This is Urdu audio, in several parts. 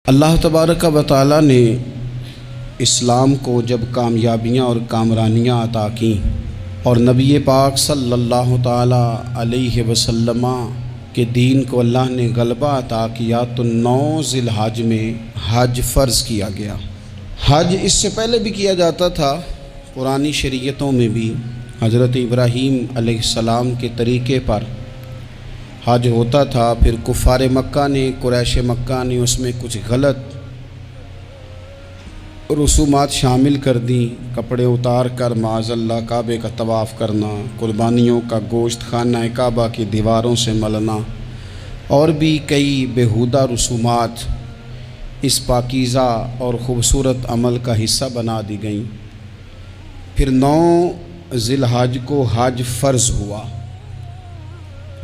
اللہ تبارک و تعالی نے اسلام کو جب کامیابیاں اور کامرانیاں عطا کیں اور نبی پاک صلی اللہ تعالی علیہ وسلم کے دین کو اللہ نے غلبہ عطا کیا تو 9 ذی الحج میں حج فرض کیا گیا۔ حج اس سے پہلے بھی کیا جاتا تھا، پرانی شریعتوں میں بھی حضرت ابراہیم علیہ السلام کے طریقے پر حج ہوتا تھا۔ پھر کفار مکہ نے، قریش مکہ نے اس میں کچھ غلط رسومات شامل کر دیں، کپڑے اتار کر معاذ اللہ کعبے کا طواف کرنا، قربانیوں کا گوشت خانہ کعبہ کی دیواروں سے ملنا، اور بھی کئی بیہودہ رسومات اس پاکیزہ اور خوبصورت عمل کا حصہ بنا دی گئیں۔ پھر 9 ذی الحج کو حج فرض ہوا۔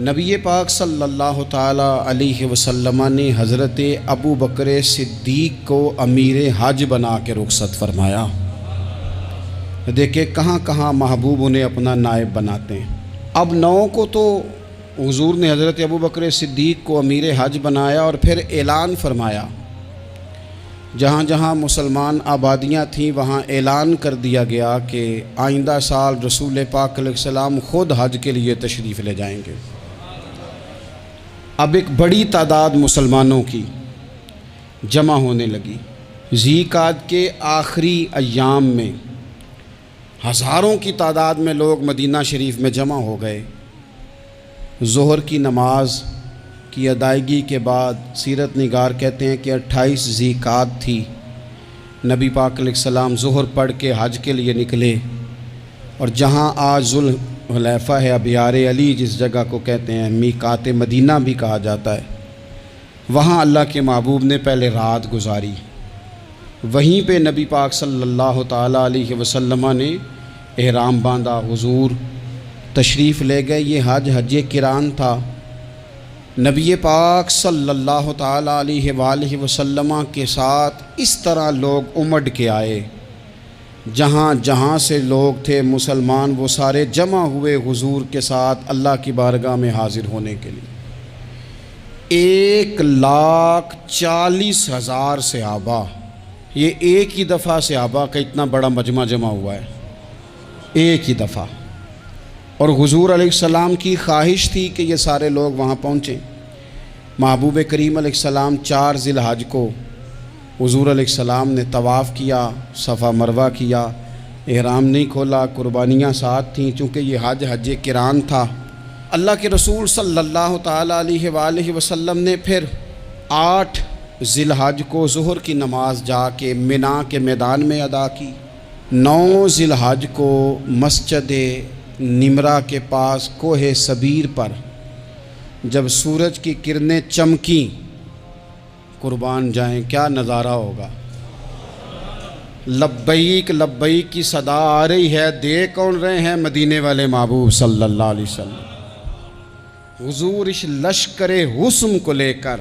نبی پاک صلی اللہ تعالی علیہ وسلم نے حضرت ابو بکر صدیق کو امیر حج بنا کے رخصت فرمایا۔ دیکھیں کہاں کہاں محبوب انہیں اپنا نائب بناتے ہیں۔ اب 9 کو تو حضور نے حضرت ابو بکر صدیق کو امیر حج بنایا اور پھر اعلان فرمایا، جہاں جہاں مسلمان آبادیاں تھیں وہاں اعلان کر دیا گیا کہ آئندہ سال رسول پاک علیہ السلام خود حج کے لیے تشریف لے جائیں گے۔ اب ایک بڑی تعداد مسلمانوں کی جمع ہونے لگی۔ ذی قعدہ کے آخری ایام میں ہزاروں کی تعداد میں لوگ مدینہ شریف میں جمع ہو گئے۔ ظہر کی نماز کی ادائیگی کے بعد سیرت نگار کہتے ہیں کہ 28 ذی قعدہ تھی، نبی پاک علیہ السلام ظہر پڑھ کے حج کے لیے نکلے، اور جہاں آج ذوالحلیفہ ہے، ابیار علی جس جگہ کو کہتے ہیں، میقات مدینہ بھی کہا جاتا ہے، وہاں اللہ کے محبوب نے پہلے رات گزاری۔ وہیں پہ نبی پاک صلی اللہ تعالی علیہ وسلم نے احرام باندھا، حضور تشریف لے گئے۔ یہ حج قران تھا۔ نبی پاک صلی اللہ تعالی علیہ وآلہ وسلم کے ساتھ اس طرح لوگ امڑ کے آئے، جہاں جہاں سے لوگ تھے مسلمان وہ سارے جمع ہوئے حضور کے ساتھ اللہ کی بارگاہ میں حاضر ہونے کے لیے۔ 1,40,000 صحابہ، یہ ایک ہی دفعہ صحابہ کا اتنا بڑا مجمع جمع ہوا ہے، ایک ہی دفعہ۔ اور حضور علیہ السلام کی خواہش تھی کہ یہ سارے لوگ وہاں پہنچیں۔ محبوب کریم علیہ السلام 4 ذی الحج کو حضور علیہ السلام نے طواف کیا، صفا مروہ کیا، احرام نہیں کھولا، قربانیاں ساتھ تھیں، چونکہ یہ حج قران تھا۔ اللہ کے رسول صلی اللہ تعالی علیہ وآلہ وسلم نے پھر 8 ذی الحج کو ظہر کی نماز جا کے منا کے میدان میں ادا کی۔ 9 ذی الحج کو مسجد نمرہ کے پاس کوہ صبیر پر جب سورج کی کرنیں چمکیں، قربان جائیں کیا نظارہ ہوگا۔ لبیک لبیک کی صدا آ رہی ہے، دے کون رہے ہیں؟ مدینے والے محبوب صلی اللہ علیہ وسلم۔ حضور اس لشکر حسن کو لے کر،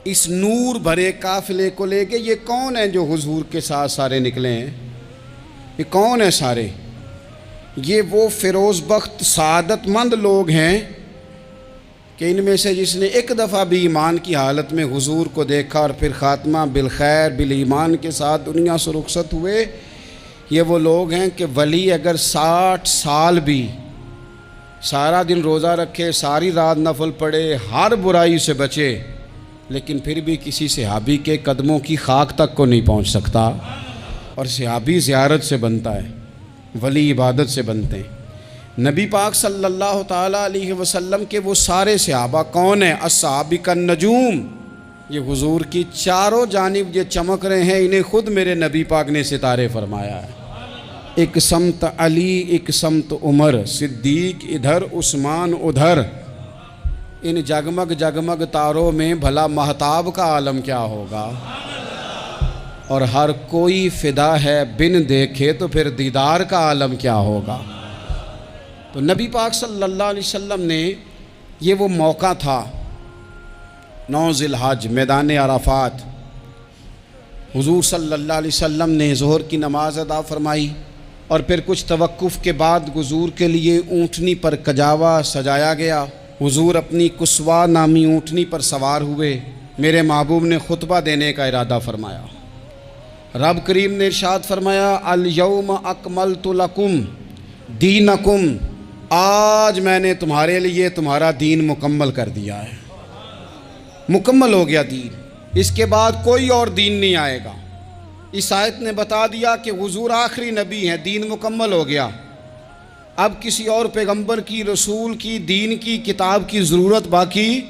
اس نور بھرے قافلے کو لے کے، یہ کون ہیں جو حضور کے ساتھ سارے نکلے ہیں؟ یہ کون ہیں سارے؟ یہ وہ فیروز بخت سعادت مند لوگ ہیں کہ ان میں سے جس نے ایک دفعہ بھی ایمان کی حالت میں حضور کو دیکھا اور پھر خاتمہ بالخیر بالایمان کے ساتھ دنیا سے رخصت ہوئے، یہ وہ لوگ ہیں کہ ولی اگر 60 سال بھی سارا دن روزہ رکھے، ساری رات نفل پڑھے، ہر برائی سے بچے، لیکن پھر بھی کسی صحابی کے قدموں کی خاک تک کو نہیں پہنچ سکتا۔ اور صحابی زیارت سے بنتا ہے، ولی عبادت سے بنتے ہیں۔ نبی پاک صلی اللہ تعالی علیہ وسلم کے وہ سارے صحابہ کون ہیں؟ الصحابہ النجوم، یہ حضور کی چاروں جانب یہ چمک رہے ہیں، انہیں خود میرے نبی پاک نے ستارے فرمایا ہے۔ ایک سمت علی، ایک سمت عمر، صدیق ادھر، عثمان ادھر۔ ان جگمگ جگمگ تاروں میں بھلا مہتاب کا عالم کیا ہوگا؟ اور ہر کوئی فدا ہے بن دیکھے تو پھر دیدار کا عالم کیا ہوگا؟ تو نبی پاک صلی اللہ علیہ وسلم نے یہ وہ موقع تھا، 9 ذی الحج میدان عرفات، حضور صلی اللہ علیہ وسلم نے ظہر کی نماز ادا فرمائی، اور پھر کچھ توقف کے بعد حضور کے لیے اونٹنی پر کجاوا سجایا گیا۔ حضور اپنی کسوا نامی اونٹنی پر سوار ہوئے، میرے محبوب نے خطبہ دینے کا ارادہ فرمایا۔ رب کریم نے ارشاد فرمایا الیوم اکملت لکم دینکم، آج میں نے تمہارے لیے تمہارا دین مکمل کر دیا ہے، مکمل ہو گیا دین، اس کے بعد کوئی اور دین نہیں آئے گا۔ اس آیت نے بتا دیا کہ حضور آخری نبی ہیں، دین مکمل ہو گیا، اب کسی اور پیغمبر کی، رسول کی، دین کی، کتاب کی ضرورت باقی۔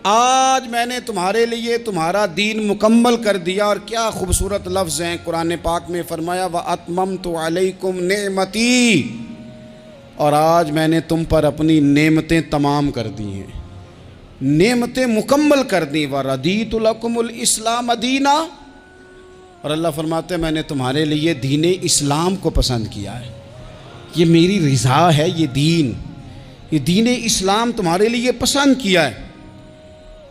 آج میں نے تمہارے لیے تمہارا دین مکمل کر دیا۔ اور کیا خوبصورت لفظ ہیں قرآن پاک میں، فرمایا وَأَتْمَمْتُ عَلَيْكُمْ نِعْمَتِي، اور آج میں نے تم پر اپنی نعمتیں تمام کر دی ہیں، نعمتیں مکمل کر دی۔ وَرَضِيتُ لَكُمُ الْإِسْلَامَ دِينًا، اور اللہ فرماتے ہیں میں نے تمہارے لیے دین اسلام کو پسند کیا ہے، یہ میری رضا ہے، یہ دین اسلام تمہارے لیے پسند کیا ہے۔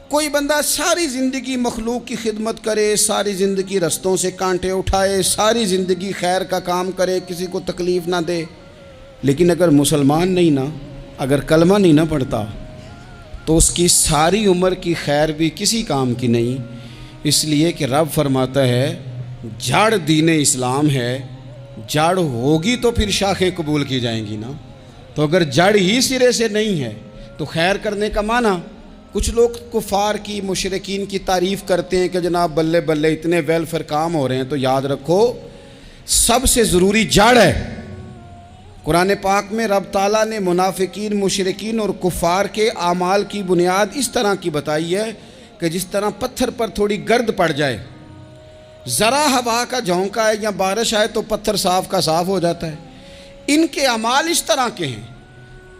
کوئی بندہ ساری زندگی مخلوق کی خدمت کرے، ساری زندگی رستوں سے کانٹے اٹھائے، ساری زندگی خیر کا کام کرے، کسی کو تکلیف نہ دے، لیکن اگر مسلمان نہیں نا، اگر کلمہ نہیں نہ پڑھتا، تو اس کی ساری عمر کی خیر بھی کسی کام کی نہیں۔ اس لیے کہ رب فرماتا ہے جڑ دین اسلام ہے، جڑ ہوگی تو پھر شاخیں قبول کی جائیں گی نا، تو اگر جڑ ہی سرے سے نہیں ہے تو خیر کرنے کا معنی۔ کچھ لوگ کفار کی، مشرکین کی تعریف کرتے ہیں کہ جناب بلے بلے اتنے ویلفیئر کام ہو رہے ہیں، تو یاد رکھو سب سے ضروری جڑ ہے۔ قرآن پاک میں رب تعالیٰ نے منافقین، مشرکین اور کفار کے اعمال کی بنیاد اس طرح کی بتائی ہے کہ جس طرح پتھر پر تھوڑی گرد پڑ جائے، ذرا ہوا کا جھونکا ہے یا بارش آئے تو پتھر صاف کا صاف ہو جاتا ہے۔ ان کے اعمال اس طرح کے ہیں۔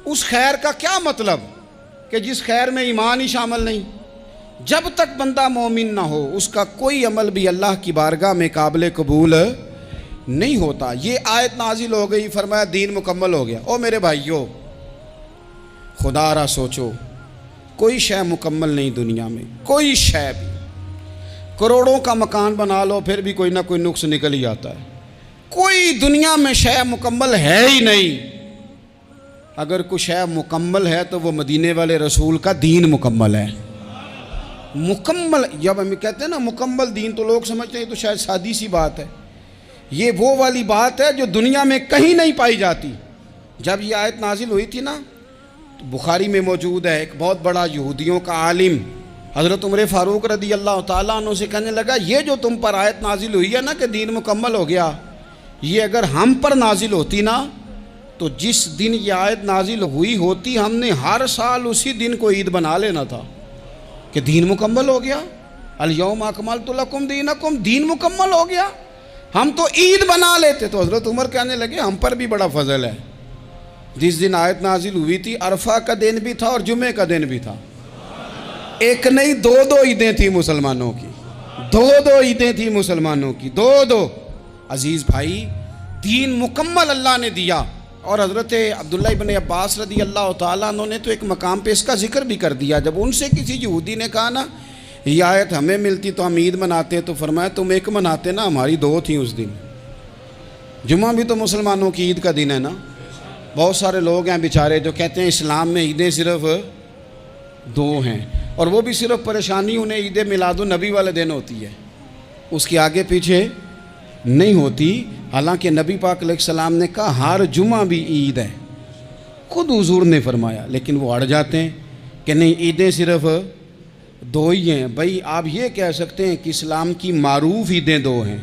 اس خیر کا کیا مطلب کہ جس خیر میں ایمان ہی شامل نہیں؟ جب تک بندہ مومن نہ ہو اس کا کوئی عمل بھی اللہ کی بارگاہ میں قابل قبول نہیں ہوتا۔ یہ آیت نازل ہو گئی، فرمایا دین مکمل ہو گیا۔ او میرے بھائیو، خدا را سوچو، کوئی شے مکمل نہیں دنیا میں، کوئی شے بھی۔ کروڑوں کا مکان بنا لو پھر بھی کوئی نہ کوئی نقص نکل ہی آتا ہے۔ کوئی دنیا میں شے مکمل ہے ہی نہیں۔ اگر کوئی شے مکمل ہے تو وہ مدینے والے رسول کا دین مکمل ہے۔ مکمل، جب ہم کہتے ہیں نا مکمل دین، تو لوگ سمجھتے ہیں تو شاید سادی سی بات ہے۔ یہ وہ والی بات ہے جو دنیا میں کہیں نہیں پائی جاتی۔ جب یہ آیت نازل ہوئی تھی نا، تو بخاری میں موجود ہے، ایک بہت بڑا یہودیوں کا عالم حضرت عمر فاروق رضی اللہ تعالیٰ عنہ سے کہنے لگا یہ جو تم پر آیت نازل ہوئی ہے نا کہ دین مکمل ہو گیا، یہ اگر ہم پر نازل ہوتی نا تو جس دن یہ آیت نازل ہوئی ہوتی ہم نے ہر سال اسی دن کو عید بنا لینا تھا کہ دین مکمل ہو گیا۔ الیوم اکملت لکم دینکم، دین مکمل ہو گیا، ہم تو عید بنا لیتے۔ تو حضرت عمر کہنے لگے ہم پر بھی بڑا فضل ہے، جس دن آیت نازل ہوئی تھی عرفہ کا دن بھی تھا اور جمعے کا دن بھی تھا، ایک نہیں دو عیدیں تھیں مسلمانوں کی، دو عیدیں تھیں مسلمانوں کی، دو۔ عزیز بھائی، دین مکمل اللہ نے دیا۔ اور حضرت عبداللہ ابن عباس رضی اللہ تعالیٰ عنہ نے تو ایک مقام پہ اس کا ذکر بھی کر دیا۔ جب ان سے کسی یہودی نے کہا نا یہ آیت ہمیں ملتی تو ہم عید مناتے، تو فرمایا تم ایک مناتے نا، ہماری دو تھیں اس دن۔ جمعہ بھی تو مسلمانوں کی عید کا دن ہے نا۔ بہت سارے لوگ ہیں بیچارے جو کہتے ہیں اسلام میں عیدیں صرف دو ہیں، اور وہ بھی صرف پریشانی انہیں عید میلاد النبی والے دن ہوتی ہے، اس کے آگے پیچھے نہیں ہوتی۔ حالانکہ نبی پاک علیہ السلام نے کہا ہر جمعہ بھی عید ہے، خود حضور نے فرمایا، لیکن وہ اڑ جاتے ہیں کہ نہیں عیدیں صرف دو ہی ہیں۔ بھائی آپ یہ کہہ سکتے ہیں کہ اسلام کی معروف عیدیں دو ہیں،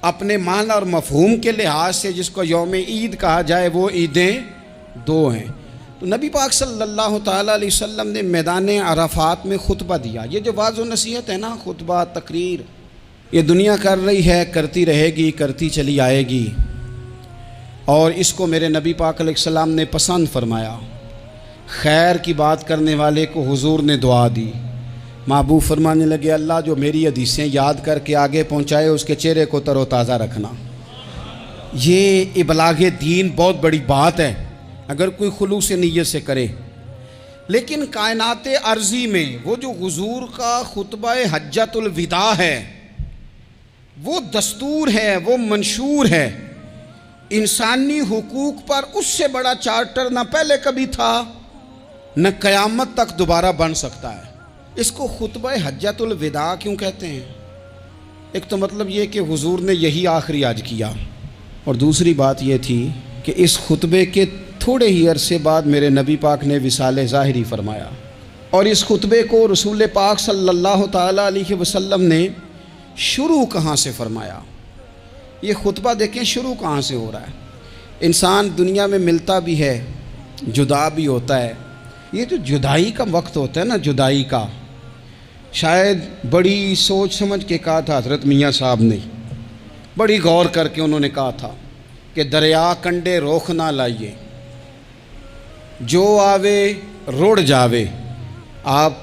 اپنے معنی اور مفہوم کے لحاظ سے جس کو یوم عید کہا جائے وہ عیدیں دو ہیں۔ تو نبی پاک صلی اللہ تعالیٰ علیہ وسلم نے میدان عرفات میں خطبہ دیا۔ یہ جو واعظ و نصیحت ہے نا، خطبہ، تقریر، یہ دنیا کر رہی ہے، کرتی رہے گی، کرتی چلی آئے گی، اور اس کو میرے نبی پاک علیہ السلام نے پسند فرمایا۔ خیر کی بات کرنے والے کو حضور نے دعا دی۔ محبوب فرمانے لگے اللہ جو میری حدیثیں یاد کر کے آگے پہنچائے اس کے چہرے کو تر و تازہ رکھنا۔ یہ ابلاغ دین بہت بڑی بات ہے اگر کوئی خلوص نیت سے کرے۔ لیکن کائنات ارضی میں وہ جو حضور کا خطبہ حجۃ الوداع ہے، وہ دستور ہے، وہ منشور ہے۔ انسانی حقوق پر اس سے بڑا چارٹر نہ پہلے کبھی تھا، نہ قیامت تک دوبارہ بن سکتا ہے۔ اس کو خطبہ حجۃ الوداع کیوں کہتے ہیں؟ ایک تو مطلب یہ کہ حضور نے یہی آخری حج کیا، اور دوسری بات یہ تھی کہ اس خطبے کے تھوڑے ہی عرصے بعد میرے نبی پاک نے وصال ظاہری فرمایا، اور اس خطبے کو رسول پاک صلی اللہ تعالیٰ علیہ وسلم نے شروع کہاں سے فرمایا؟ یہ خطبہ دیکھیں شروع کہاں سے ہو رہا ہے۔ انسان دنیا میں ملتا بھی ہے، جدا بھی ہوتا ہے، یہ جو جدائی کا وقت ہوتا ہے نا، جدائی کا، شاید بڑی سوچ سمجھ کے کہا تھا حضرت میاں صاحب نے، بڑی غور کر کے انہوں نے کہا تھا کہ دریا کنڈے روخ نہ لائیے، جو آوے روڑ جاوے۔ آپ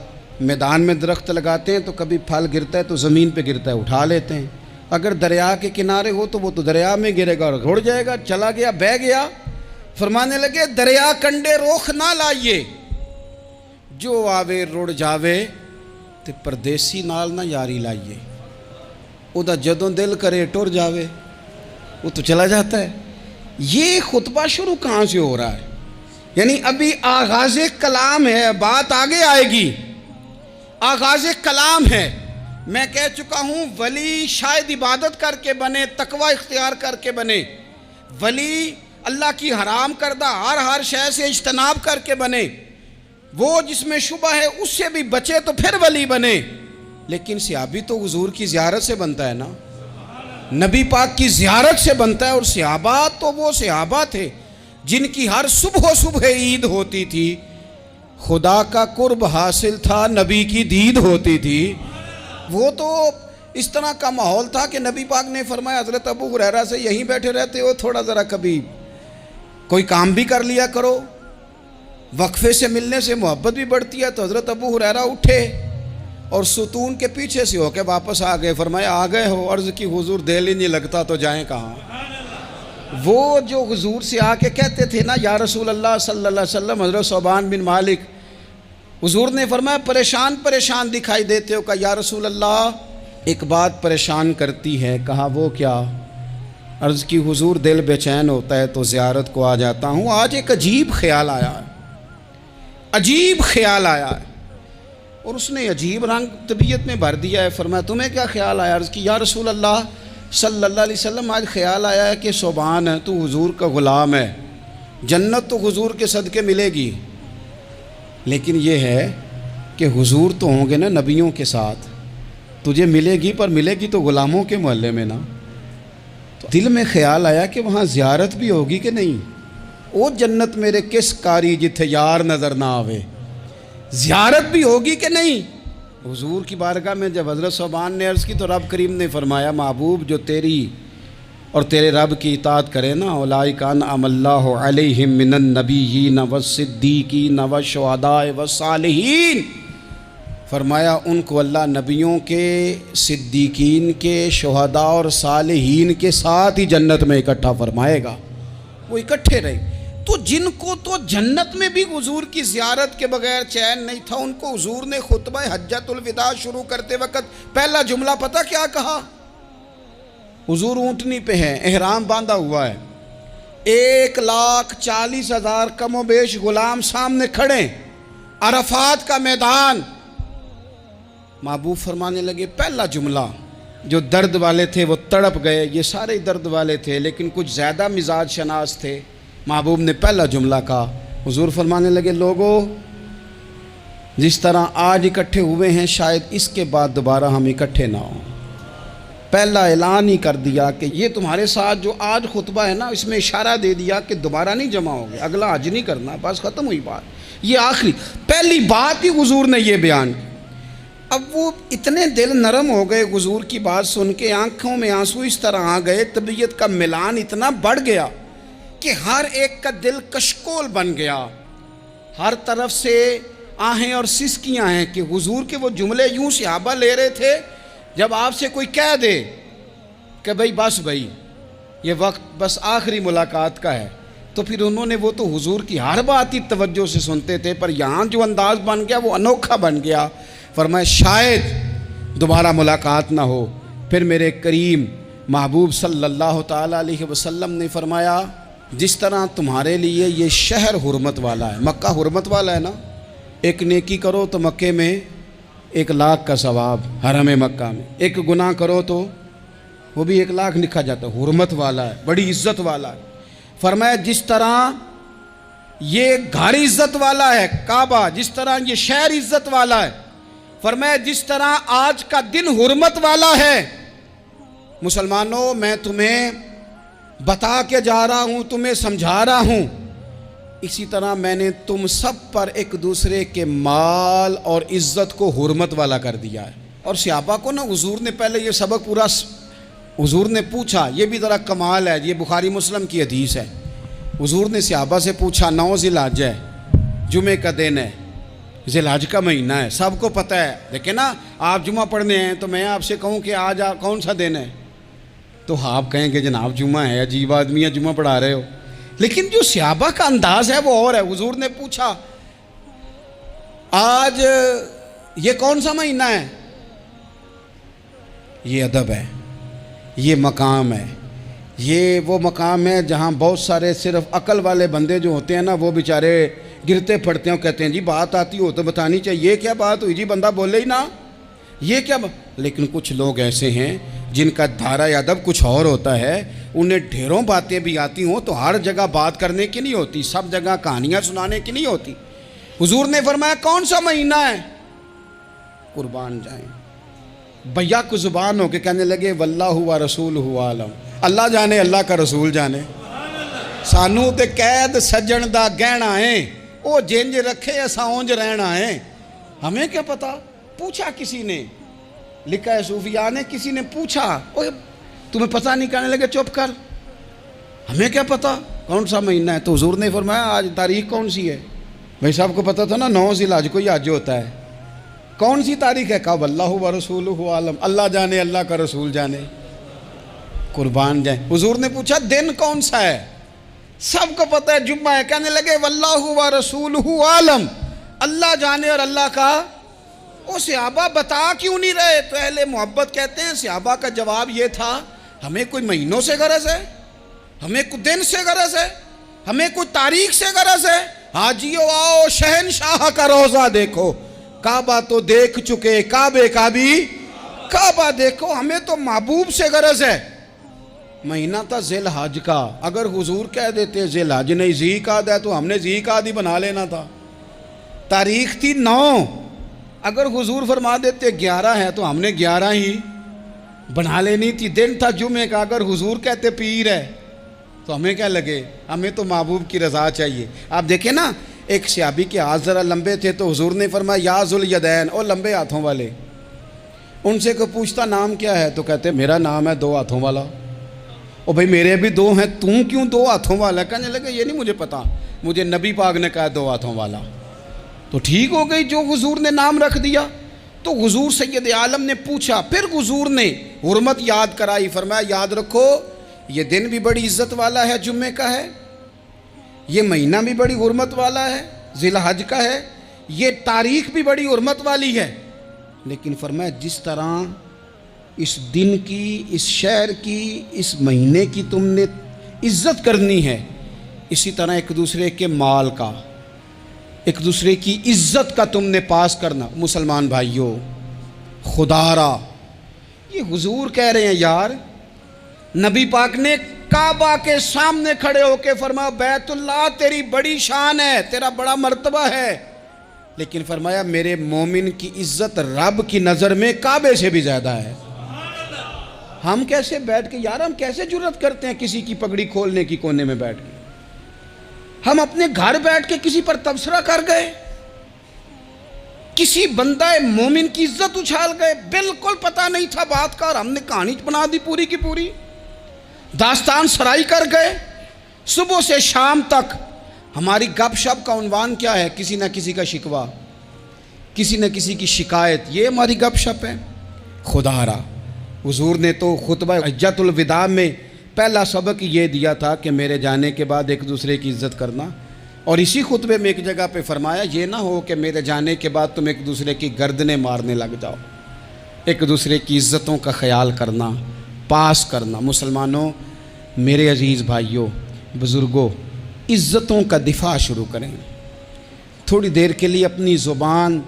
میدان میں درخت لگاتے ہیں تو کبھی پھل گرتا ہے تو زمین پہ گرتا ہے، اٹھا لیتے ہیں۔ اگر دریا کے کنارے ہو تو وہ تو دریا میں گرے گا اور روڑ جائے گا، چلا گیا، بہہ گیا۔ فرمانے لگے دریا کنڈے روخ نہ لائیے، جو آوے روڑ جاوے، تے پردیسی نال نہ یاری لائیے، او دا جدوں دل کرے ٹر جاوے، وہ تو چلا جاتا ہے۔ یہ خطبہ شروع کہاں سے ہو رہا ہے؟ یعنی ابھی آغاز کلام ہے، بات آگے آئے گی، آغاز کلام ہے۔ میں کہہ چکا ہوں ولی شاید عبادت کر کے بنے، تقوی اختیار کر کے بنے، ولی اللہ کی حرام کردہ ہر شے سے اجتناب کر کے بنے، وہ جس میں شبہ ہے اس سے بھی بچے تو پھر ولی بنے۔ لیکن صحابی تو حضور کی زیارت سے بنتا ہے نا، نبی پاک کی زیارت سے بنتا ہے، اور صحابہ تو وہ صحابہ تھے جن کی ہر صبح عید ہوتی تھی، خدا کا قرب حاصل تھا، نبی کی دید ہوتی تھی۔ وہ تو اس طرح کا ماحول تھا کہ نبی پاک نے فرمایا حضرت ابو ہریرہ سے یہیں بیٹھے رہتے ہو، تھوڑا ذرا کبھی کوئی کام بھی کر لیا کرو، وقفے سے ملنے سے محبت بھی بڑھتی ہے۔ تو حضرت ابو ہریرہ اٹھے اور ستون کے پیچھے سے ہو کے واپس آ گئے۔ فرمایا آ گئے ہو؟ عرض کی حضور دل ہی نہیں لگتا تو جائیں کہاں؟ وہ جو حضور سے آ کے کہتے تھے نا یا رسول اللہ صلی اللہ علیہ وسلم، حضرت ثوبان بن مالک، حضور نے فرمایا پریشان دکھائی دیتے ہو؟ کہا یا رسول اللہ ایک بات پریشان کرتی ہے۔ کہا وہ کیا؟ عرض کی حضور دل بے چین ہوتا ہے تو زیارت کو آ جاتا ہوں، آج ایک عجیب خیال آیا ہے، عجیب خیال آیا ہے، اور اس نے عجیب رنگ طبیعت میں بھر دیا ہے۔ فرمایا تمہیں کیا خیال آیا؟ عرض کی یا رسول اللہ صلی اللہ علیہ وسلم آج خیال آیا ہے کہ ثوبان ہے، تو حضور کا غلام ہے، جنت تو حضور کے صدقے ملے گی، لیکن یہ ہے کہ حضور تو ہوں گے نا نبیوں کے ساتھ، تجھے ملے گی پر ملے گی تو غلاموں کے محلے میں نا۔ تو دل میں خیال آیا کہ وہاں زیارت بھی ہوگی کہ نہیں؟ او جنت میرے کس کاری جتھے یار نظر نہ آوے، زیارت بھی ہوگی کہ نہیں؟ حضور کی بارگاہ میں جب حضرت ثوبان نے عرض کی تو رب کریم نے فرمایا محبوب جو تیری اور تیرے رب کی اطاعت کرے نا، اولئک انعم اللہ علیہم من النبیین والصدیقین والشہداء والصالحین، فرمایا ان کو اللہ نبیوں کے، صدیقین کے، شہداء اور صالحین کے ساتھ ہی جنت میں اکٹھا فرمائے گا، وہ اکٹھے رہے۔ تو جن کو تو جنت میں بھی حضور کی زیارت کے بغیر چین نہیں تھا، ان کو حضور نے خطبہ حجۃ الوداع شروع کرتے وقت پہلا جملہ پتہ کیا کہا؟ حضور اونٹنی پہ ہیں، احرام باندھا ہوا ہے، 1,40,000 کم و بیش غلام سامنے کھڑے، عرفات کا میدان۔ محبوب فرمانے لگے پہلا جملہ، جو درد والے تھے وہ تڑپ گئے، یہ سارے درد والے تھے لیکن کچھ زیادہ مزاج شناس تھے۔ محبوب نے پہلا جملہ کہا، حضور فرمانے لگے لوگوں جس طرح آج اکٹھے ہوئے ہیں شاید اس کے بعد دوبارہ ہم اکٹھے نہ ہوں۔ پہلا اعلان ہی کر دیا کہ یہ تمہارے ساتھ جو آج خطبہ ہے نا، اس میں اشارہ دے دیا کہ دوبارہ نہیں جمع ہوگے، اگلا حج نہیں کرنا، بس ختم ہوئی بات، یہ آخری پہلی بات ہی حضور نے یہ بیان کی۔ اب وہ اتنے دل نرم ہو گئے حضور کی بات سن کے، آنکھوں میں آنسو اس طرح آ گئے، طبیعت کا ملان اتنا بڑھ گیا کہ ہر ایک کا دل کشکول بن گیا، ہر طرف سے آہیں اور سسکیاں ہیں کہ حضور کے وہ جملے یوں صحابہ لے رہے تھے جب آپ سے کوئی کہہ دے کہ بھائی یہ وقت بس آخری ملاقات کا ہے، تو پھر انہوں نے وہ تو حضور کی ہر بات ہی توجہ سے سنتے تھے، پر یہاں جو انداز بن گیا وہ انوکھا بن گیا۔ فرمایا شاید دوبارہ ملاقات نہ ہو۔ پھر میرے کریم محبوب صلی اللہ تعالیٰ علیہ وسلم نے فرمایا جس طرح تمہارے لیے یہ شہر حرمت والا ہے، مکہ حرمت والا ہے نا، ایک نیکی کرو تو مکے میں 1,00,000 کا ثواب حرم مکہ میں. ایک گناہ کرو تو وہ بھی 1,00,000 لکھا جاتا ہے. حرمت والا ہے, بڑی عزت والا ہے. فرمایا جس طرح یہ گھر عزت والا ہے کعبہ, جس طرح یہ شہر عزت والا ہے, فرمایا جس طرح آج کا دن حرمت والا ہے. مسلمانوں میں تمہیں بتا کے جا رہا ہوں, تمہیں سمجھا رہا ہوں, اسی طرح میں نے تم سب پر ایک دوسرے کے مال اور عزت کو حرمت والا کر دیا ہے. اور صحابہ کو نا حضور نے پہلے یہ سبق پورا حضور نے پوچھا, یہ بھی ذرا کمال ہے, یہ بخاری مسلم کی حدیث ہے. حضور نے صحابہ سے پوچھا 9 ذی الحجہ ہے, جمعے کا دن ہے, ذی الحج کا مہینہ ہے, سب کو پتہ ہے. لیکن نا آپ جمعہ پڑھنے ہیں تو میں آپ سے کہوں کہ آج کون سا دن ہے, تو آپ کہیں کہ جناب جمعہ ہے, عجیب آدمی ہے, جمعہ پڑھا رہے ہو. لیکن جو صحابہ کا انداز ہے وہ اور ہے. حضور نے پوچھا آج یہ کون سا مہینہ ہے, یہ ادب ہے, یہ مقام ہے, یہ وہ مقام ہے جہاں بہت سارے صرف عقل والے بندے جو ہوتے ہیں نا وہ بیچارے گرتے پڑتے ہیں, کہتے ہیں جی بات آتی ہو تو بتانی چاہیے, یہ کیا بات ہوئی جی, بندہ بولے ہی نا, یہ کیا لیکن کچھ لوگ ایسے ہیں جن کا دھارہ ادب کچھ اور ہوتا ہے, انہیں ڈھیروں باتیں بھی آتی ہوں تو ہر جگہ بات کرنے کی نہیں ہوتی, سب جگہ کہانیاں سنانے کی نہیں ہوتی. حضور نے فرمایا کون سا مہینہ ہے, قربان جائیں بھیا کو زبان ہو کے کہنے لگے واللہ و رسولہ عالم, اللہ جانے اللہ کا رسول جانے. سانو تے قید سجن دا گہنا ہے, او جنج رکھے اساں اونج رہنا ہے, ہمیں کیا پتا. پوچھا کسی نے, لکھا ہے صوفیاء نے, کسی نے پوچھا تمہیں پتہ نہیں, کہنے لگے چپ کر, ہمیں کیا پتا کون سا مہینہ ہے. تو حضور نے فرمایا آج تاریخ کون سی ہے, بھائی صاحب کو پتا تھا نا 9 ذی الحج کو ہی حج ہوتا ہے, کون سی تاریخ ہے, کہا واللہ و رسولہ عالم, اللہ جانے اللہ کا رسول جانے. قربان جائیں. حضور نے پوچھا دن کون سا ہے, سب کو پتہ ہے جمعہ ہے, کہنے لگے واللہ و رسولہ عالم, اللہ جانے اور اللہ کا. وہ صحابہ بتا کیوں نہیں رہے, تو اہل محبت کہتے ہیں صحابہ کا جواب یہ تھا ہمیں کوئی مہینوں سے غرض ہے, ہمیں کوئی دن سے غرض ہے, ہمیں کوئی تاریخ سے غرض ہے. حاجیو آؤ شہنشاہ کا روزہ دیکھو, کعبہ تو دیکھ چکے, کعبے کا بھی کعبہ دیکھو, ہمیں تو محبوب سے غرض ہے. مہینہ تھا ذی الحج کا, اگر حضور کہہ دیتے ذی الحج نہیں ذی قعد ہے تو ہم نے ذی قعد ہی بنا لینا تھا. تاریخ تھی 9, اگر حضور فرما دیتے 11 ہے تو ہم نے 11 ہی بنا لینی تھی. دن تھا جمعے کا, اگر حضور کہتے پیر ہے تو ہمیں کیا لگے, ہمیں تو محبوب کی رضا چاہیے. آپ دیکھیں نا, ایک صحابی کے ہاتھ ذرا لمبے تھے تو حضور نے فرمایا یا ذوالیدین, او لمبے ہاتھوں والے. ان سے کوئی پوچھتا نام کیا ہے تو کہتے میرا نام ہے 2 ہاتھوں والا. او بھائی میرے بھی 2 ہیں, تم کیوں 2 ہاتھوں والا. کہنے لگے یہ نہیں مجھے پتا, مجھے نبی پاک نے کہا 2 ہاتھوں والا. تو ٹھیک ہو گئی جو حضور نے نام رکھ دیا. تو حضور سید عالم نے پوچھا, پھر حضور نے حرمت یاد کرائی, فرمایا یاد رکھو یہ دن بھی بڑی عزت والا ہے, جمعے کا ہے, یہ مہینہ بھی بڑی حرمت والا ہے, ذی الحج کا ہے, یہ تاریخ بھی بڑی حرمت والی ہے. لیکن فرمایا جس طرح اس دن کی, اس شہر کی, اس مہینے کی تم نے عزت کرنی ہے, اسی طرح ایک دوسرے کے مال کا, ایک دوسرے کی عزت کا تم نے پاس کرنا. مسلمان بھائیوں خدا را, یہ حضور کہہ رہے ہیں یار, نبی پاک نے کعبہ کے سامنے کھڑے ہو کے فرمایا بیت اللہ تیری بڑی شان ہے, تیرا بڑا مرتبہ ہے, لیکن فرمایا میرے مومن کی عزت رب کی نظر میں کعبے سے بھی زیادہ ہے. ہم کیسے بیٹھ کے یار, ہم کیسے جرأت کرتے ہیں کسی کی پگڑی کھولنے کی کونے میں بیٹھ کے, ہم اپنے گھر بیٹھ کے کسی پر تبصرہ کر گئے, کسی بندہ مومن کی عزت اچھال گئے, بالکل پتہ نہیں تھا بات کا اور ہم نے کہانی بنا دی پوری کی پوری, داستان سرائی کر گئے. صبح سے شام تک ہماری گپ شپ کا عنوان کیا ہے, کسی نہ کسی کا شکوہ, کسی نہ کسی کی شکایت, یہ ہماری گپ شپ ہے. خدا را حضور نے تو خطبہ حجۃ الوداع میں پہلا سبق یہ دیا تھا کہ میرے جانے کے بعد ایک دوسرے کی عزت کرنا, اور اسی خطبے میں ایک جگہ پہ فرمایا یہ نہ ہو کہ میرے جانے کے بعد تم ایک دوسرے کی گردنیں مارنے لگ جاؤ, ایک دوسرے کی عزتوں کا خیال کرنا, پاس کرنا. مسلمانوں میرے عزیز بھائیوں بزرگوں, عزتوں کا دفاع شروع کریں. تھوڑی دیر کے لیے اپنی زبان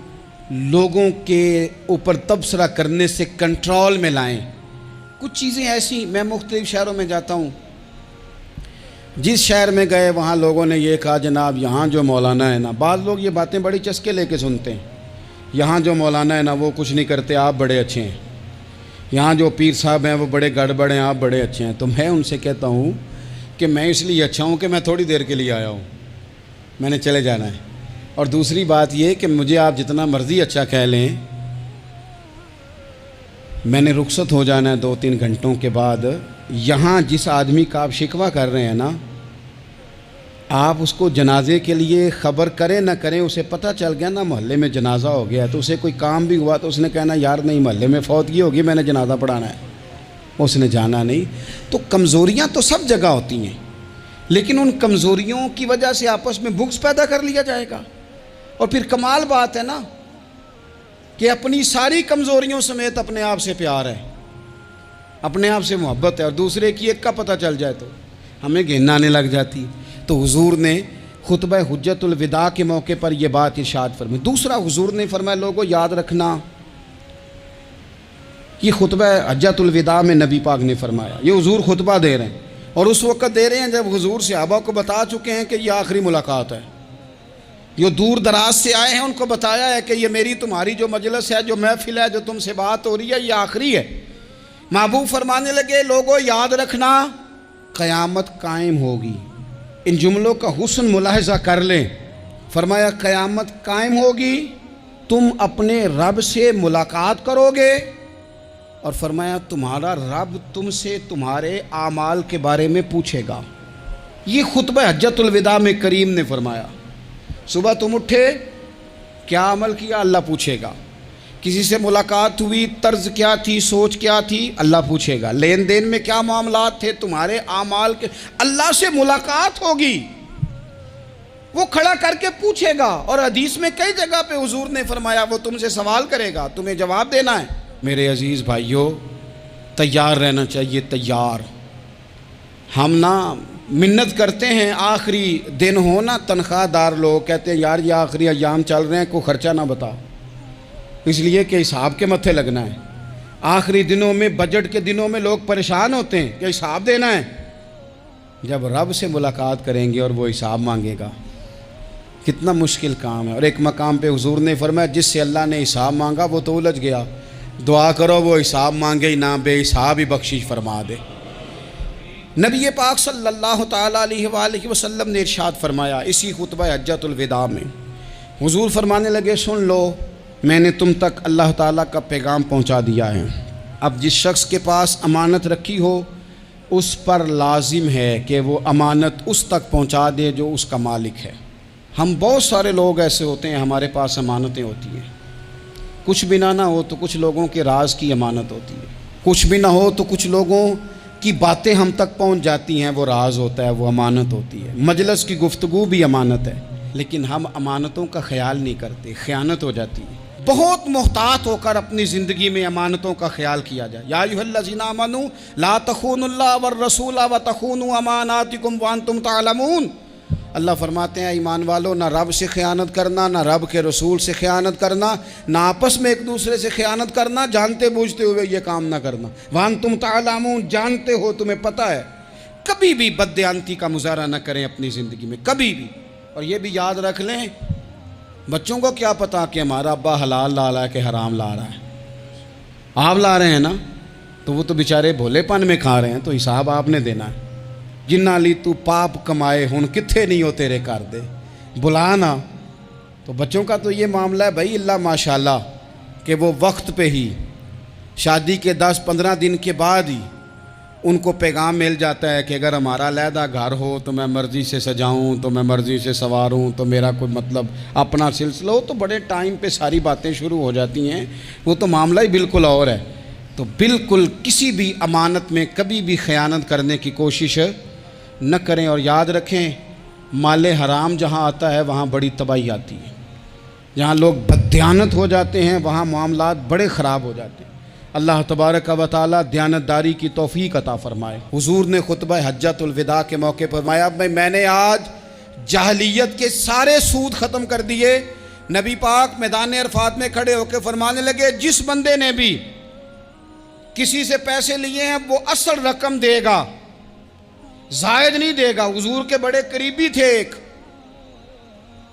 لوگوں کے اوپر تبصرہ کرنے سے کنٹرول میں لائیں۔ کچھ چیزیں ایسی، میں مختلف شہروں میں جاتا ہوں، جس شہر میں گئے وہاں لوگوں نے یہ کہا جناب یہاں جو مولانا ہے نا، بعض لوگ یہ باتیں بڑی چسکے لے کے سنتے ہیں، یہاں جو مولانا ہے نا وہ کچھ نہیں کرتے، آپ بڑے اچھے ہیں، یہاں جو پیر صاحب ہیں وہ بڑے گڑبڑ ہیں، آپ بڑے اچھے ہیں۔ تو میں ان سے کہتا ہوں کہ میں اس لیے اچھا ہوں کہ میں تھوڑی دیر کے لیے آیا ہوں، میں نے چلے جانا ہے۔ اور دوسری بات یہ کہ مجھے آپ جتنا مرضی اچھا کہہ لیں، میں نے رخصت ہو جانا ہے 2-3 گھنٹوں کے بعد۔ یہاں جس آدمی کا آپ شکوہ کر رہے ہیں نا، آپ اس کو جنازے کے لیے خبر کریں نہ کریں، اسے پتہ چل گیا نا محلے میں جنازہ ہو گیا، تو اسے کوئی کام بھی ہوا تو اس نے کہنا یار نہیں محلے میں فوتگی ہوگی، میں نے جنازہ پڑھانا ہے، اس نے جانا نہیں۔ تو کمزوریاں تو سب جگہ ہوتی ہیں، لیکن ان کمزوریوں کی وجہ سے آپس میں بغض پیدا کر لیا جائے گا۔ اور پھر کمال بات ہے نا کہ اپنی ساری کمزوریوں سمیت اپنے آپ سے پیار ہے، اپنے آپ سے محبت ہے، اور دوسرے کی ایک کا پتہ چل جائے تو ہمیں گھن آنے لگ جاتی۔ تو حضور نے خطبہ حجت الوداع کے موقع پر یہ بات ارشاد فرمائی۔ دوسرا حضور نے فرمایا لوگوں یاد رکھنا، یہ خطبہ حجت الوداع میں نبی پاک نے فرمایا، یہ حضور خطبہ دے رہے ہیں، اور اس وقت دے رہے ہیں جب حضور صحابہ کو بتا چکے ہیں کہ یہ آخری ملاقات ہے، جو دور دراز سے آئے ہیں ان کو بتایا ہے کہ یہ میری تمہاری جو مجلس ہے، جو محفل ہے، جو تم سے بات ہو رہی ہے، یہ آخری ہے۔ محبوب فرمانے لگے لوگوں یاد رکھنا قیامت قائم ہوگی۔ ان جملوں کا حسن ملاحظہ کر لیں۔ فرمایا قیامت قائم ہوگی، تم اپنے رب سے ملاقات کرو گے، اور فرمایا تمہارا رب تم سے تمہارے اعمال کے بارے میں پوچھے گا۔ یہ خطبہ حجت الوداع میں کریم نے فرمایا، صبح تم اٹھے کیا عمل کیا، اللہ پوچھے گا۔ کسی سے ملاقات ہوئی، طرز کیا تھی، سوچ کیا تھی، اللہ پوچھے گا۔ لین دین میں کیا معاملات تھے، تمہارے اعمال کے، اللہ سے ملاقات ہوگی، وہ کھڑا کر کے پوچھے گا۔ اور حدیث میں کئی جگہ پہ حضور نے فرمایا وہ تم سے سوال کرے گا، تمہیں جواب دینا ہے۔ میرے عزیز بھائیوں، تیار رہنا چاہیے، تیار۔ ہم نا منت کرتے ہیں آخری دن ہو نا، تنخواہ دار لوگ کہتے ہیں یار یہ آخری ایام چل رہے ہیں، کوئی خرچہ نہ بتا، اس لیے کہ حساب کے متھے لگنا ہے۔ آخری دنوں میں، بجٹ کے دنوں میں لوگ پریشان ہوتے ہیں کہ حساب دینا ہے۔ جب رب سے ملاقات کریں گے اور وہ حساب مانگے گا، کتنا مشکل کام ہے۔ اور ایک مقام پہ حضور نے فرمایا جس سے اللہ نے حساب مانگا وہ تو الجھ گیا، دعا کرو وہ حساب مانگے ہی نہ، بے حساب ہی بخشش فرما دے۔ نبی پاک صلی اللہ تعالیٰ علیہ وآلہ وسلم نے ارشاد فرمایا اسی خطبہ حجت الوداع میں، حضور فرمانے لگے سن لو، میں نے تم تک اللہ تعالیٰ کا پیغام پہنچا دیا ہے۔ اب جس شخص کے پاس امانت رکھی ہو اس پر لازم ہے کہ وہ امانت اس تک پہنچا دے جو اس کا مالک ہے۔ ہم بہت سارے لوگ ایسے ہوتے ہیں، ہمارے پاس امانتیں ہوتی ہیں، کچھ بھی نہ ہو تو کچھ لوگوں کے راز کی امانت ہوتی ہے، کچھ بھی نہ ہو تو کچھ لوگوں کی باتیں ہم تک پہنچ جاتی ہیں، وہ راز ہوتا ہے، وہ امانت ہوتی ہے۔ مجلس کی گفتگو بھی امانت ہے، لیکن ہم امانتوں کا خیال نہیں کرتے، خیانت ہو جاتی ہے۔ بہت محتاط ہو کر اپنی زندگی میں امانتوں کا خیال کیا جائے۔ یا ایھا الذین آمنوا لا تخونوا اللہ والرسول وتخونوا اماناتکم وانتم تعلمون۔ اللہ فرماتے ہیں ایمان والو، نہ رب سے خیانت کرنا، نہ رب کے رسول سے خیانت کرنا، نہ آپس میں ایک دوسرے سے خیانت کرنا، جانتے بوجھتے ہوئے یہ کام نہ کرنا۔ وانتم تعلمون، جانتے ہو، تمہیں پتہ ہے۔ کبھی بھی بددیانتی کا مظاہرہ نہ کریں اپنی زندگی میں، کبھی بھی۔ اور یہ بھی یاد رکھ لیں، بچوں کو کیا پتا کہ ہمارا ابا حلال لا رہا ہے کہ حرام لا رہا ہے، آپ لا رہے ہیں نا، تو وہ تو بیچارے بھولے پن میں کھا رہے ہیں، تو حساب آپ نے دینا ہے۔ جنہ لی تو پاپ کمائے ہن کتھے نہیں ہو تیرے کر دے، بلانا۔ تو بچوں کا تو یہ معاملہ ہے بھائی، اللہ ماشاءاللہ کہ وہ وقت پہ ہی، شادی کے 10-15 دن کے بعد ہی ان کو پیغام مل جاتا ہے کہ اگر ہمارا علیحدہ گھر ہو تو میں مرضی سے سجاؤں، تو میں مرضی سے سنواروں، تو میرا کوئی مطلب اپنا سلسلہ ہو، تو بڑے ٹائم پہ ساری باتیں شروع ہو جاتی ہیں، وہ تو معاملہ ہی بالکل اور ہے۔ تو بالکل کسی بھی امانت میں کبھی بھی خیانت کرنے کی کوشش نہ کریں، اور یاد رکھیں مال حرام جہاں آتا ہے وہاں بڑی تباہی آتی ہے، جہاں لوگ بددیانت ہو جاتے ہیں وہاں معاملات بڑے خراب ہو جاتے ہیں۔ اللہ تبارک و تعالیٰ دیانتداری کی توفیق عطا فرمائے۔ حضور نے خطبہ حجت الوداع کے موقع پر فرمایا میں نے آج جاہلیت کے سارے سود ختم کر دیے، نبی پاک میدان عرفات میں کھڑے ہو کے فرمانے لگے جس بندے نے بھی کسی سے پیسے لیے ہیں وہ اصل رقم دے گا، زائد نہیں دے گا۔ حضور کے بڑے قریبی تھے ایک،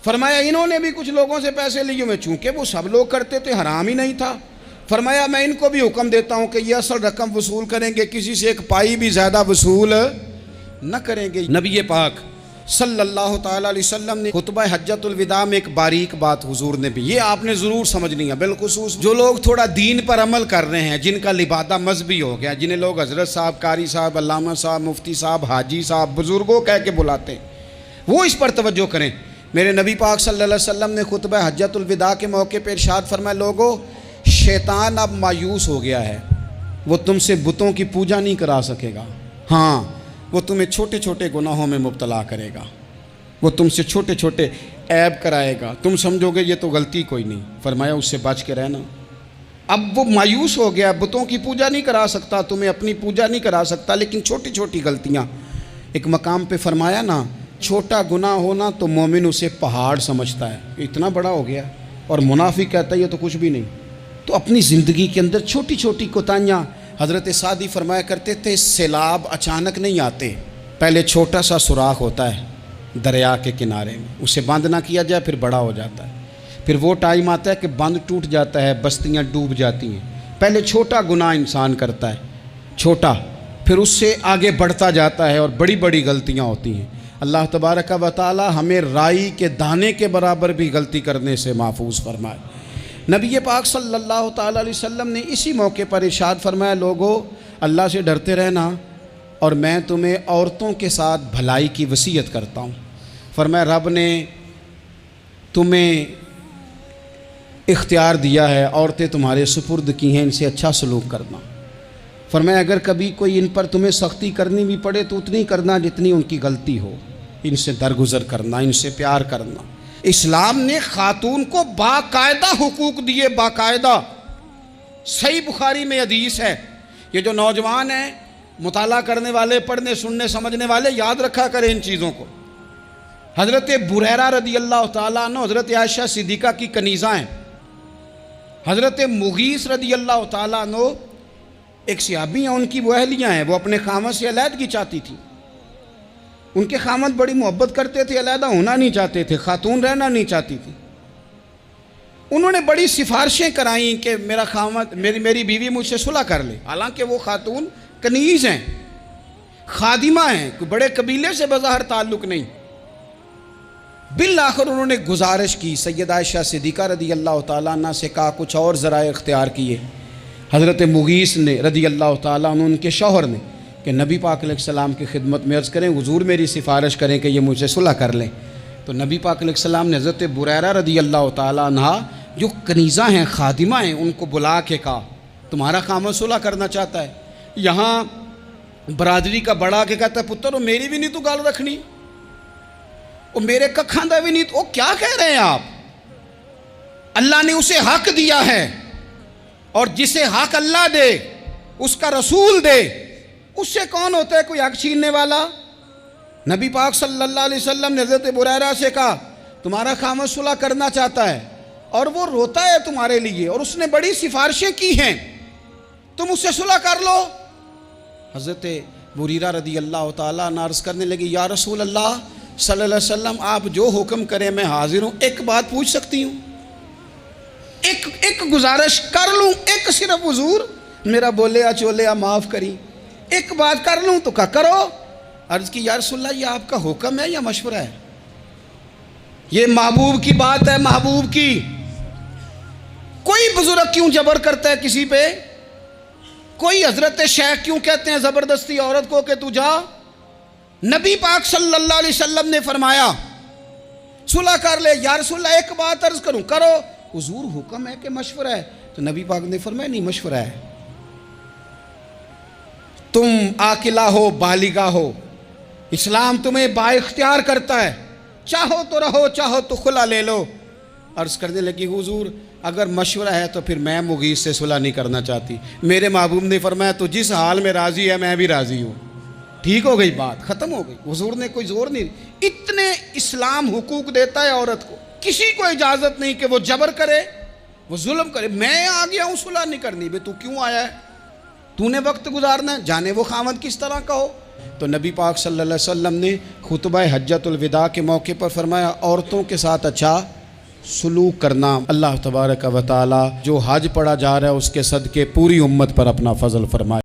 فرمایا انہوں نے بھی کچھ لوگوں سے پیسے لیے ہوئے، چونکہ وہ سب لوگ کرتے تھے، حرام ہی نہیں تھا۔ فرمایا میں ان کو بھی حکم دیتا ہوں کہ یہ اصل رقم وصول کریں گے، کسی سے ایک پائی بھی زیادہ وصول نہ کریں گے۔ نبی پاک صلی اللہ تعالیٰ علیہ وسلم نے خطبہ حجۃ الوداع میں ایک باریک بات حضور نے بھی، یہ آپ نے ضرور سمجھنی ہے، بالخصوص جو لوگ تھوڑا دین پر عمل کر رہے ہیں، جن کا لبادہ مذہبی ہو گیا، جنہیں لوگ حضرت صاحب، قاری صاحب، علامہ صاحب، مفتی صاحب، حاجی صاحب، بزرگوں کہہ کے بلاتے ہیں، وہ اس پر توجہ کریں۔ میرے نبی پاک صلی اللہ علیہ وسلم نے خطبہ حجۃ الوداع کے موقع پہ ارشاد فرمایا، لوگو شیطان اب مایوس ہو گیا ہے، وہ تم سے بتوں کی پوجا نہیں کرا سکے گا، ہاں وہ تمہیں چھوٹے چھوٹے گناہوں میں مبتلا کرے گا، وہ تم سے چھوٹے چھوٹے عیب کرائے گا، تم سمجھو گے یہ تو غلطی کوئی نہیں، فرمایا اس سے بچ کے رہنا۔ اب وہ مایوس ہو گیا، بتوں کی پوجا نہیں کرا سکتا، تمہیں اپنی پوجا نہیں کرا سکتا، لیکن چھوٹی چھوٹی غلطیاں، ایک مقام پہ فرمایا نا، چھوٹا گناہ ہونا تو مومن اسے پہاڑ سمجھتا ہے، اتنا بڑا ہو گیا، اور منافق کہتا ہے یہ تو کچھ بھی نہیں۔ تو اپنی زندگی کے اندر چھوٹی چھوٹی کوتاہیاں، حضرت سعدی فرمایا کرتے تھے سیلاب اچانک نہیں آتے، پہلے چھوٹا سا سوراخ ہوتا ہے دریا کے کنارے میں، اسے بند نہ کیا جائے پھر بڑا ہو جاتا ہے، پھر وہ ٹائم آتا ہے کہ بند ٹوٹ جاتا ہے، بستیاں ڈوب جاتی ہیں۔ پہلے چھوٹا گناہ انسان کرتا ہے، چھوٹا، پھر اس سے آگے بڑھتا جاتا ہے اور بڑی بڑی غلطیاں ہوتی ہیں۔ اللہ تبارک و تعالی ہمیں رائی کے دانے کے برابر بھی غلطی کرنے سے محفوظ فرمائے۔ نبی پاک صلی اللہ تعالیٰ علیہ وسلم نے اسی موقع پر ارشاد فرمایا، لوگو اللہ سے ڈرتے رہنا، اور میں تمہیں عورتوں کے ساتھ بھلائی کی وصیت کرتا ہوں۔ فرمایا رب نے تمہیں اختیار دیا ہے، عورتیں تمہارے سپرد کی ہیں، ان سے اچھا سلوک کرنا۔ فرمایا اگر کبھی کوئی ان پر تمہیں سختی کرنی بھی پڑے تو اتنی کرنا جتنی ان کی غلطی ہو، ان سے درگزر کرنا، ان سے پیار کرنا۔ اسلام نے خاتون کو باقاعدہ حقوق دیے، باقاعدہ۔ صحیح بخاری میں حدیث ہے، یہ جو نوجوان ہیں، مطالعہ کرنے والے، پڑھنے سننے سمجھنے والے، یاد رکھا کریں ان چیزوں کو۔ حضرت بریرہ رضی اللہ تعالیٰ عنہ حضرت عائشہ صدیقہ کی کنیزہ ہیں، حضرت مغیث رضی اللہ تعالیٰ عنہ ایک صحابی ہیں، ان کی وہ اہلیہ ہیں، وہ اپنے خامد سے علیحدگی چاہتی تھی، ان کے خامد بڑی محبت کرتے تھے، علیحدہ ہونا نہیں چاہتے تھے، خاتون رہنا نہیں چاہتی تھی۔ انہوں نے بڑی سفارشیں کرائیں کہ میرا خامد، میری بیوی مجھ سے صلح کر لے، حالانکہ وہ خاتون کنیز ہیں، خادمہ ہیں، کوئی بڑے قبیلے سے بظاہر تعلق نہیں۔ بالآخر انہوں نے گزارش کی، سیدہ عائشہ صدیقہ رضی اللہ تعالیٰ عنہ سے کہا، کچھ اور ذرائع اختیار کیے۔ حضرت مغیث نے رضی اللہ تعالیٰ عنہ، ان کے شوہر نے، کہ نبی پاک علیہ السلام کی خدمت میں عرض کریں، حضور میری سفارش کریں کہ یہ مجھ سے صلح کر لیں۔ تو نبی پاک علیہ السلام نے حضرت بریرہ رضی اللہ تعالیٰ عنہ جو کنیزہ ہیں، خادمہ ہیں، ان کو بلا کے کہا تمہارا خامد صلح کرنا چاہتا ہے۔ یہاں برادری کا بڑا کے کہتا ہے، پتر وہ میری بھی نہیں تو گال رکھنی، وہ میرے ککھاں دا بھی نہیں تو، وہ کیا کہہ رہے ہیں آپ؟ اللہ نے اسے حق دیا ہے، اور جسے حق اللہ دے اس کا رسول دے، اس سے کون ہوتا ہے کوئی حق چھیننے والا؟ نبی پاک صلی اللہ علیہ وسلم نے حضرت بریرہ سے کہا تمہارا خامد صلح کرنا چاہتا ہے اور وہ روتا ہے تمہارے لیے، اور اس نے بڑی سفارشیں کی ہیں، تم اس سے صلح کر لو۔ حضرت بریرہ رضی اللہ تعالیٰ عنہ عرض کرنے لگی، یا رسول اللہ صلی اللہ علیہ وسلم آپ جو حکم کریں میں حاضر ہوں، ایک بات پوچھ سکتی ہوں؟ ایک گزارش کر لوں؟ ایک صرف حضور میرا بولیا چولیا معاف کری، ایک بات کر لوں؟ تو کہا کرو۔ عرض کی یا رسول اللہ یہ آپ کا حکم ہے یا مشورہ ہے؟ یہ محبوب کی بات ہے، محبوب کی۔ کوئی بزرگ کیوں جبر کرتا ہے کسی پہ؟ کوئی حضرت شیخ کیوں کہتے ہیں زبردستی عورت کو کہ تو جا؟ نبی پاک صلی اللہ علیہ وسلم نے فرمایا صلح کر لے۔ یا رسول اللہ ایک بات عرض کروں؟ کرو۔ حضور حکم ہے کہ مشورہ ہے؟ تو نبی پاک نے فرمایا نہیں، مشورہ ہے۔ تم عاقلہ ہو، بالغہ ہو، اسلام تمہیں با اختیار کرتا ہے، چاہو تو رہو، چاہو تو خلا لے لو۔ عرض کرنے لگی حضور اگر مشورہ ہے تو پھر میں مغیث سے صلح نہیں کرنا چاہتی۔ میرے محبوب نے فرمایا تو جس حال میں راضی ہے میں بھی راضی ہوں۔ ٹھیک ہو گئی بات، ختم ہو گئی۔ حضور نے کوئی زور نہیں، اتنے اسلام حقوق دیتا ہے عورت کو۔ کسی کو اجازت نہیں کہ وہ جبر کرے، وہ ظلم کرے۔ میں آ گیا ہوں صلح نہیں کرنی، بے تو کیوں آیا ہے؟ تو نے وقت گزارنا ہے، جانے وہ خاوند کس طرح کا ہو۔ تو نبی پاک صلی اللہ علیہ وسلم نے خطبہ حجۃ الوداع کے موقع پر فرمایا عورتوں کے ساتھ اچھا سلوک کرنا۔ اللہ تبارک و تعالی جو حج پڑھا جا رہا ہے اس کے صدقے پوری امت پر اپنا فضل فرمائے۔